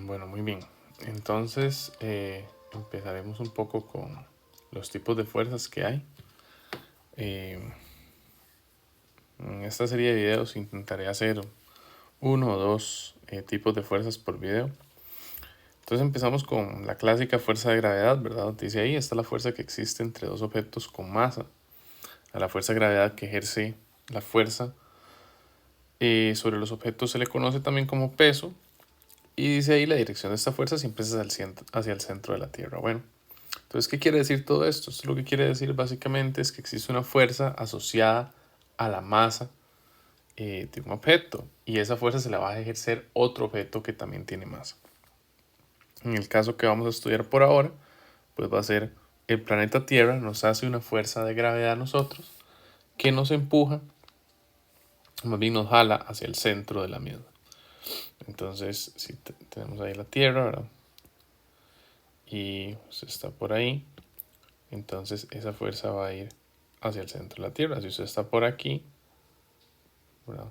Bueno, muy bien. Entonces empezaremos un poco con los tipos de fuerzas que hay. En esta serie de videos intentaré hacer uno o dos tipos de fuerzas por video. Entonces empezamos con la clásica fuerza de gravedad, ¿verdad? Dice ahí, está la fuerza que existe entre dos objetos con masa. A la fuerza de gravedad que ejerce la fuerza sobre los objetos se le conoce también como peso. Y dice ahí, la dirección de esta fuerza siempre es hacia el centro de la Tierra. Bueno, entonces, ¿qué quiere decir todo esto? Esto lo que quiere decir básicamente es que existe una fuerza asociada a la masa de un objeto, y esa fuerza se la va a ejercer otro objeto que también tiene masa. En el caso que vamos a estudiar por ahora, pues va a ser el planeta Tierra nos hace una fuerza de gravedad a nosotros que nos empuja, más bien nos jala hacia el centro de la misma. Entonces, si tenemos ahí la Tierra, ¿verdad? Y pues está por ahí, entonces esa fuerza va a ir hacia el centro de la Tierra. Si usted está por aquí, ¿verdad?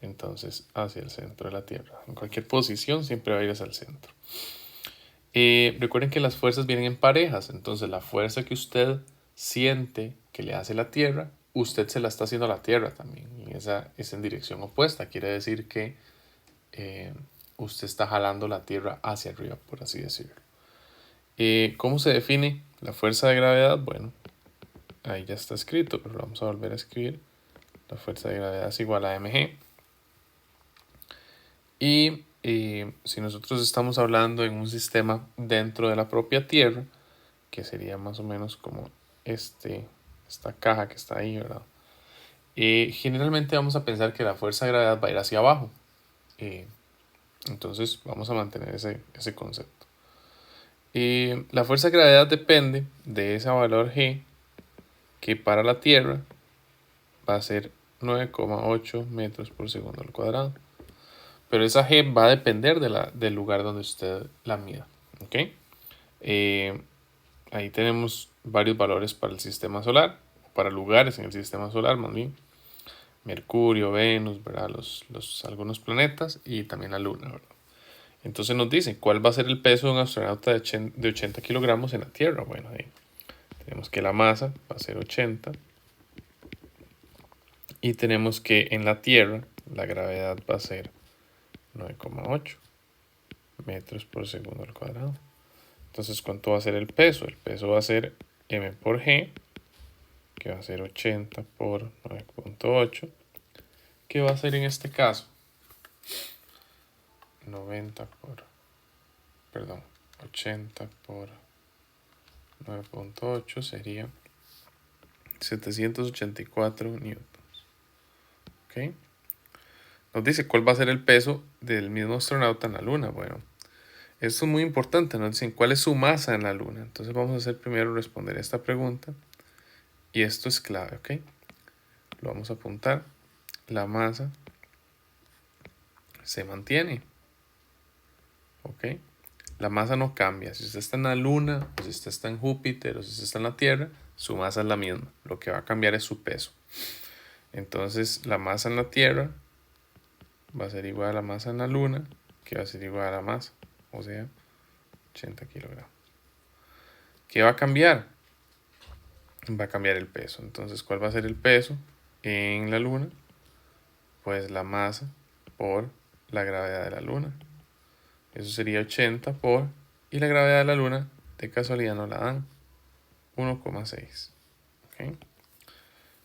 Entonces hacia el centro de la Tierra. En cualquier posición siempre va a ir hacia el centro. Recuerden que las fuerzas vienen en parejas. Entonces la fuerza que usted siente que le hace la Tierra, usted se la está haciendo a la Tierra también. Y esa es en dirección opuesta. Quiere decir que usted está jalando la Tierra hacia arriba, por así decirlo. ¿Cómo se define la fuerza de gravedad? Bueno, ahí ya está escrito, pero lo vamos a volver a escribir. La fuerza de gravedad es igual a mg. Y si nosotros estamos hablando en un sistema dentro de la propia Tierra, que sería más o menos como esta caja que está ahí, ¿verdad? Generalmente vamos a pensar que la fuerza de gravedad va a ir hacia abajo. Entonces vamos a mantener ese concepto. La fuerza de gravedad depende de ese valor G, que para la Tierra va a ser 9,8 metros por segundo al cuadrado. Pero esa G va a depender del lugar donde usted la mida. ¿Ok? Ahí tenemos varios valores para el sistema solar, para lugares en el sistema solar, más bien. Mercurio, Venus, ¿verdad? Algunos planetas y también la Luna, ¿verdad? Entonces nos dice, ¿cuál va a ser el peso de un astronauta de 80 kilogramos en la Tierra? Bueno, ahí tenemos que la masa va a ser 80. Y tenemos que en la Tierra la gravedad va a ser 9,8 metros por segundo al cuadrado. Entonces, ¿cuánto va a ser el peso? El peso va a ser m por g, que va a ser 80 por 9,8, que va a ser en este caso 80 por 9,8 sería 784 newtons. ¿Ok? Nos dice cuál va a ser el peso del mismo astronauta en la Luna. Bueno, esto es muy importante. Nos dicen cuál es su masa en la Luna. Entonces vamos a hacer primero responder esta pregunta. Y esto es clave, ¿ok? Lo vamos a apuntar. La masa se mantiene. ¿Ok? La masa no cambia. Si usted está en la Luna, o si usted está en Júpiter, o si usted está en la Tierra, su masa es la misma. Lo que va a cambiar es su peso. Entonces, la masa en la Tierra va a ser igual a la masa en la Luna, que va a ser igual a la masa, o sea, 80 kilogramos. ¿Qué va a cambiar? Va a cambiar el peso. Entonces, ¿cuál va a ser el peso en la Luna? Pues la masa por la gravedad de la Luna. Eso sería 80 por... Y la gravedad de la Luna, de casualidad, no la dan. 1,6. ¿Ok?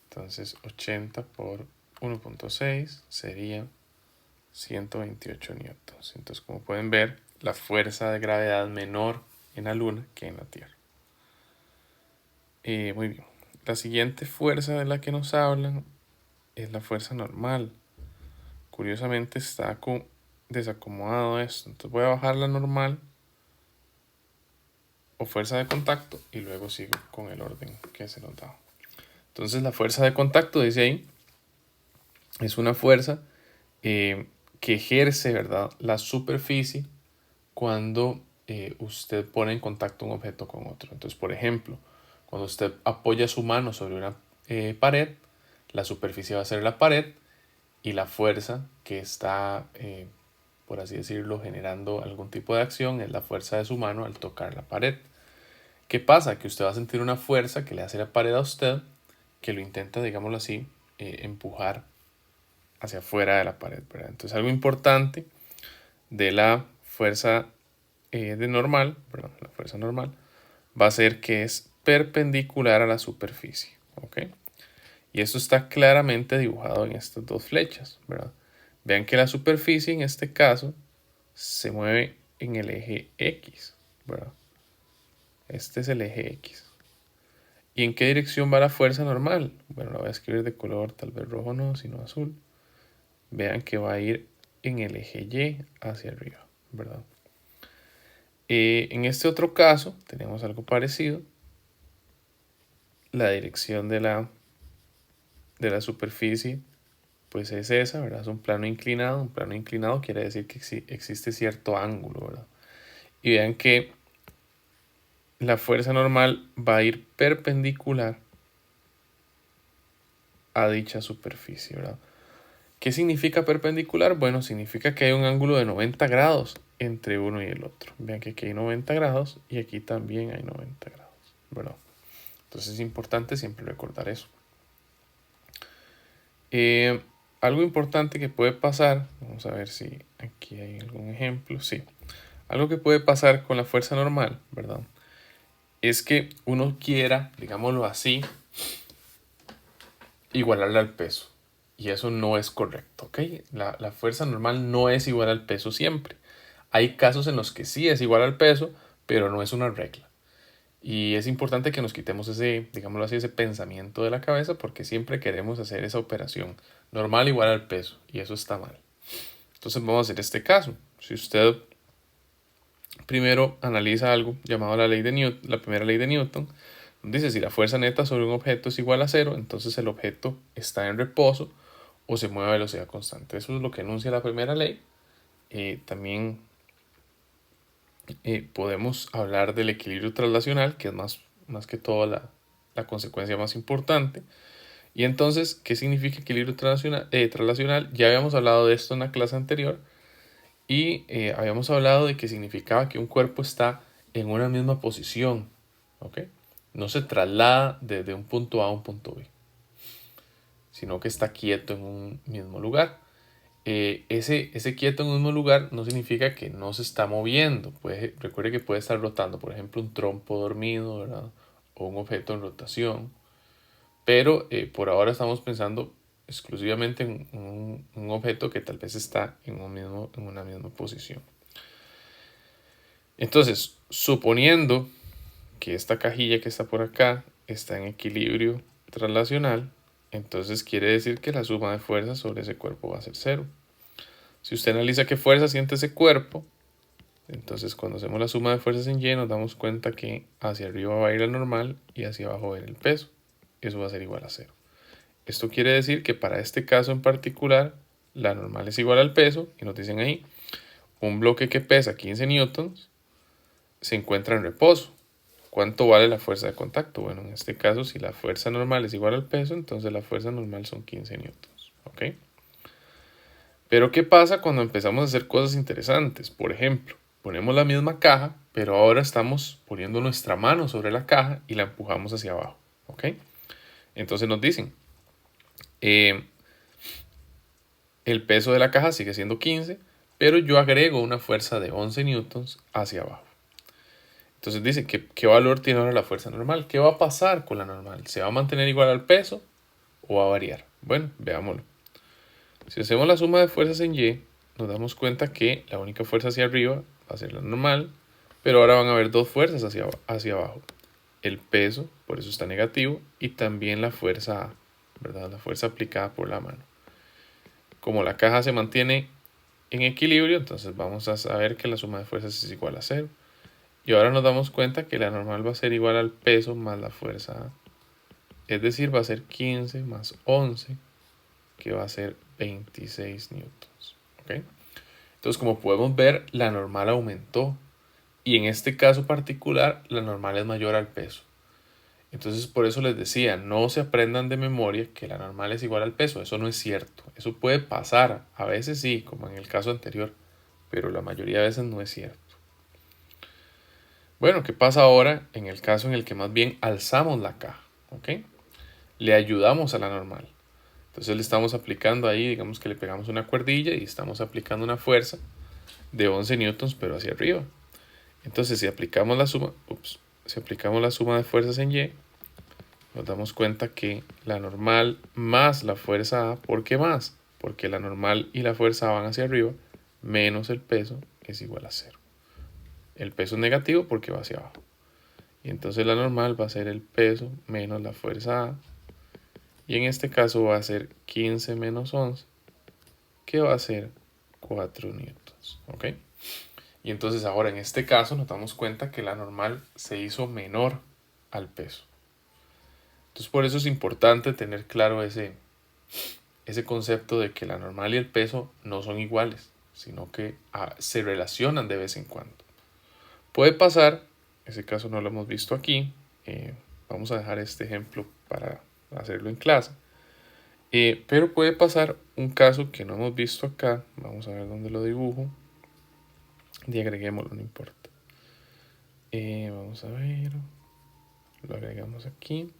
Entonces, 80 por 1,6 sería 128 newtons. Entonces, como pueden ver, la fuerza de gravedad menor en la Luna que en la Tierra. Muy bien. La siguiente fuerza de la que nos hablan es la fuerza normal. Curiosamente está desacomodado esto. Entonces voy a bajar la normal o fuerza de contacto y luego sigo con el orden que se nos da. Entonces la fuerza de contacto, dice ahí, es una fuerza que ejerce, ¿verdad?, la superficie cuando usted pone en contacto un objeto con otro. Entonces, por ejemplo, cuando usted apoya su mano sobre una pared, la superficie va a ser la pared y la fuerza que está por así decirlo, generando algún tipo de acción, es la fuerza de su mano al tocar la pared. ¿Qué pasa? Que usted va a sentir una fuerza que le hace la pared a usted, que lo intenta, digámoslo así, empujar hacia afuera de la pared, ¿verdad? Entonces algo importante de la fuerza de normal, perdón, la fuerza normal, va a ser que es perpendicular a la superficie, ¿ok? Y esto está claramente dibujado en estas dos flechas, ¿verdad? Vean que la superficie en este caso se mueve en el eje X, ¿verdad? Este es el eje X. ¿Y en qué dirección va la fuerza normal? Bueno, la voy a escribir de color tal vez rojo no, sino azul. Vean que va a ir en el eje Y hacia arriba, ¿verdad? En este otro caso tenemos algo parecido. La dirección de la superficie pues es esa, ¿verdad? Es un plano inclinado. Un plano inclinado quiere decir que existe cierto ángulo, ¿verdad? Y vean que la fuerza normal va a ir perpendicular a dicha superficie, ¿verdad? ¿Qué significa perpendicular? Bueno, significa que hay un ángulo de 90 grados entre uno y el otro. Vean que aquí hay 90 grados y aquí también hay 90 grados, ¿verdad? Entonces es importante siempre recordar eso. Algo importante que puede pasar, vamos a ver si aquí hay algún ejemplo, sí. Algo que puede pasar con la fuerza normal, ¿verdad? Es que uno quiera, digámoslo así, igualarle al peso. Y eso no es correcto, ¿ok? La fuerza normal no es igual al peso siempre. Hay casos en los que sí es igual al peso, pero no es una regla. Y es importante que nos quitemos ese, digámoslo así, ese pensamiento de la cabeza porque siempre queremos hacer esa operación normal igual al peso y eso está mal. Entonces vamos a hacer este caso. Si usted primero analiza algo llamado la ley de Newton, la primera ley de Newton, dice si la fuerza neta sobre un objeto es igual a cero, entonces el objeto está en reposo o se mueve a velocidad constante. Eso es lo que enuncia la primera ley. También podemos hablar del equilibrio traslacional, que es más que todo la consecuencia más importante. Y entonces, ¿qué significa equilibrio traslacional? Ya habíamos hablado de esto en la clase anterior y habíamos hablado de que significaba que un cuerpo está en una misma posición, ¿ok? No se traslada desde un punto A a un punto B, sino que está quieto en un mismo lugar. Ese quieto en un mismo lugar no significa que no se está moviendo. Recuerde que puede estar rotando, por ejemplo, un trompo dormido, ¿verdad? O un objeto en rotación. Pero por ahora estamos pensando exclusivamente en un objeto que tal vez está en una misma posición. Entonces, suponiendo que esta cajilla que está por acá está en equilibrio traslacional, entonces quiere decir que la suma de fuerzas sobre ese cuerpo va a ser cero. Si usted analiza qué fuerza siente ese cuerpo, entonces cuando hacemos la suma de fuerzas en Y nos damos cuenta que hacia arriba va a ir el normal y hacia abajo va a ir el peso. Eso va a ser igual a cero. Esto quiere decir que para este caso en particular, la normal es igual al peso, y nos dicen ahí, un bloque que pesa 15 newtons se encuentra en reposo. ¿Cuánto vale la fuerza de contacto? Bueno, en este caso, si la fuerza normal es igual al peso, entonces la fuerza normal son 15 newtons. ¿Ok? Pero ¿qué pasa cuando empezamos a hacer cosas interesantes? Por ejemplo, ponemos la misma caja, pero ahora estamos poniendo nuestra mano sobre la caja y la empujamos hacia abajo. ¿Ok? Entonces nos dicen, el peso de la caja sigue siendo 15, pero yo agrego una fuerza de 11 newtons hacia abajo. Entonces dice, ¿qué valor tiene ahora la fuerza normal? ¿Qué va a pasar con la normal? ¿Se va a mantener igual al peso o va a variar? Bueno, veámoslo. Si hacemos la suma de fuerzas en Y, nos damos cuenta que la única fuerza hacia arriba va a ser la normal, pero ahora van a haber dos fuerzas hacia abajo. El peso, por eso está negativo, y también la fuerza A, ¿verdad? La fuerza aplicada por la mano. Como la caja se mantiene en equilibrio, entonces vamos a saber que la suma de fuerzas es igual a 0. Y ahora nos damos cuenta que la normal va a ser igual al peso más la fuerza A. Es decir, va a ser 15 más 11, que va a ser 26 newtons. ¿Okay? Entonces, como podemos ver, la normal aumentó. Y en este caso particular, la normal es mayor al peso. Entonces, por eso les decía, no se aprendan de memoria que la normal es igual al peso. Eso no es cierto. Eso puede pasar. A veces sí, como en el caso anterior. pero la mayoría de veces no es cierto. Bueno, ¿qué pasa ahora en el caso en el que más bien alzamos la caja? ¿Ok? Le ayudamos a la normal. Entonces le estamos aplicando ahí, digamos que le pegamos una cuerdilla y estamos aplicando una fuerza de 11 newtons, pero hacia arriba. Entonces si aplicamos la suma, si aplicamos la suma de fuerzas en Y, nos damos cuenta que la normal más la fuerza A, ¿por qué más? Porque la normal y la fuerza A van hacia arriba, menos el peso es igual a 0. El peso es negativo porque va hacia abajo. Y entonces la normal va a ser el peso menos la fuerza A. Y en este caso va a ser 15 menos 11, que va a ser 4 newtons. ¿Ok? Y entonces ahora en este caso nos damos cuenta que la normal se hizo menor al peso. Entonces por eso es importante tener claro ese concepto de que la normal y el peso no son iguales, sino que se relacionan de vez en cuando. Puede pasar, ese caso no lo hemos visto aquí, vamos a dejar este ejemplo para hacerlo en clase, pero puede pasar un caso que no hemos visto acá, vamos a ver dónde lo dibujo, y agreguémoslo, no importa. Vamos a ver, lo agregamos aquí.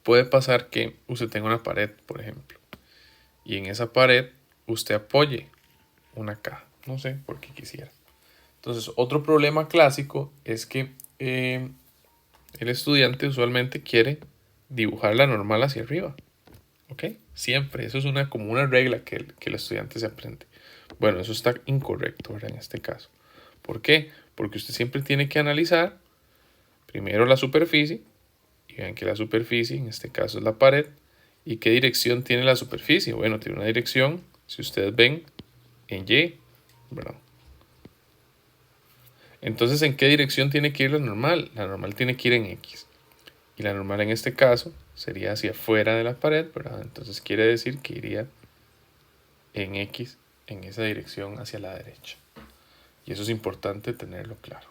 Puede pasar que usted tenga una pared, por ejemplo, y en esa pared usted apoye una caja, no sé, porque quisiera. Entonces, otro problema clásico es que el estudiante usualmente quiere dibujar la normal hacia arriba, ¿ok? Siempre, eso es como una regla que el estudiante se aprende. Bueno, eso está incorrecto, ¿verdad? En este caso. ¿Por qué? Porque usted siempre tiene que analizar primero la superficie, y vean que la superficie, en este caso es la pared, ¿y qué dirección tiene la superficie? Bueno, tiene una dirección, si ustedes ven, en Y, ¿verdad? Entonces, ¿en qué dirección tiene que ir la normal? La normal tiene que ir en X. Y la normal en este caso sería hacia afuera de la pared, ¿verdad? Entonces quiere decir que iría en X, en esa dirección hacia la derecha. Y eso es importante tenerlo claro.